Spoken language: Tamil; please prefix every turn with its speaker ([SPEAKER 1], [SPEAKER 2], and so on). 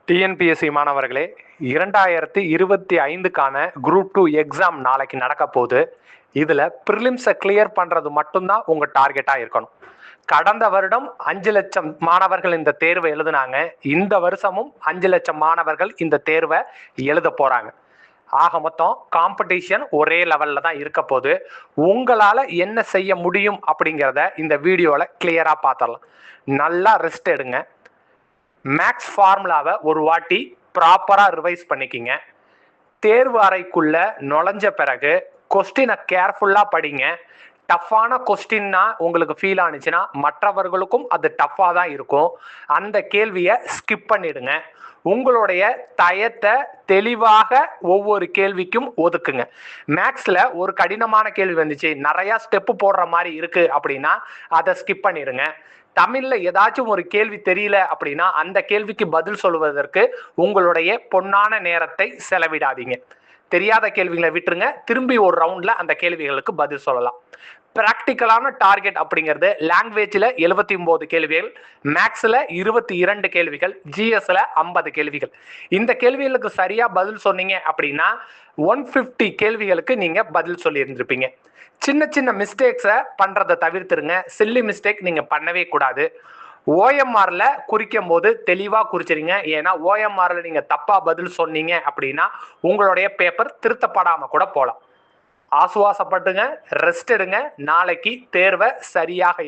[SPEAKER 1] டிஎன்பிஎஸ்சி மாணவர்களே, 2025க்கான குரூப் 2 எக்ஸாம் நாளைக்கு நடக்க போகுது. இதில் ப்ரிலிம்ஸை கிளியர் பண்ணுறது மட்டும்தான் உங்கள் டார்கெட்டாக இருக்கணும். கடந்த வருடம் 5 லட்சம் மாணவர்கள் இந்த தேர்வை எழுதுனாங்க. இந்த வருஷமும் 5 லட்சம் மாணவர்கள் இந்த தேர்வை எழுத போகிறாங்க. ஆக மொத்தம் காம்படிஷன் ஒரே லெவலில் தான் இருக்க போது. உங்களால் என்ன செய்ய முடியும் அப்படிங்கிறத இந்த வீடியோவில் கிளியராக பார்த்துடலாம். நல்லா ரெஸ்ட் எடுங்க. மேக்ஸ் ஃபார்முலாவை ஒரு வாட்டி ப்ராப்பராக ரிவைஸ் பண்ணிக்கிங்க. தேர்வு அறைக்குள்ள நுழைஞ்ச பிறகு கொஸ்டினை கேர்ஃபுல்லாக படிங்க. டஃப்பான கொஸ்டின்னா உங்களுக்கு ஃபீல் ஆனிச்சுன்னா மற்றவர்களுக்கும் அது டஃப்பாக தான் இருக்கும். அந்த கேள்வியை ஸ்கிப் பண்ணிடுங்க. உங்களுடைய டயத்தை தெளிவாக ஒவ்வொரு கேள்விக்கும் ஒதுக்குங்க. மேக்ஸில் ஒரு கடினமான கேள்வி வந்துச்சு, நிறையா ஸ்டெப்பு போடுற மாதிரி இருக்கு அப்படின்னா அதை ஸ்கிப் பண்ணிடுங்க. தமிழில் ஏதாச்சும் ஒரு கேள்வி தெரியல அப்படின்னா அந்த கேள்விக்கு பதில் சொல்வதற்கு உங்களுடைய பொன்னான நேரத்தை செலவிடாதீங்க. தெரியாத கேள்விகளை விட்டுருங்க. திரும்பி ஒரு ரவுண்டில் அந்த கேள்விகளுக்கு பதில் சொல்லலாம். ப்ராக்டிக்கலான டார்கெட் அப்படிங்கிறது லாங்குவேஜில் 79 கேள்விகள், மேக்ஸில் 22 கேள்விகள், ஜிஎஸ்ல 50 கேள்விகள். இந்த கேள்விகளுக்கு சரியாக பதில் சொன்னீங்க அப்படின்னா 150 கேள்விகளுக்கு நீங்கள் பதில் சொல்லியிருந்திருப்பீங்க. சின்ன சின்ன மிஸ்டேக்ஸை பண்ணுறதை தவிர்த்துருங்க. சில்லி மிஸ்டேக் நீங்கள் பண்ணவே கூடாது. ஓஎம்ஆரில் குறிக்கும் போது தெளிவாக குறிச்சிருங்க. ஏன்னா ஓஎம்ஆரில் நீங்கள் தப்பாக பதில் சொன்னீங்க அப்படின்னா உங்களுடைய பேப்பர் திருத்தப்படாமல் கூட போகலாம். ஆசுவாசப்பட்டுங்க, ரெஸ்ட் எடுங்க. நாளைக்கு தேர்வை சரியாக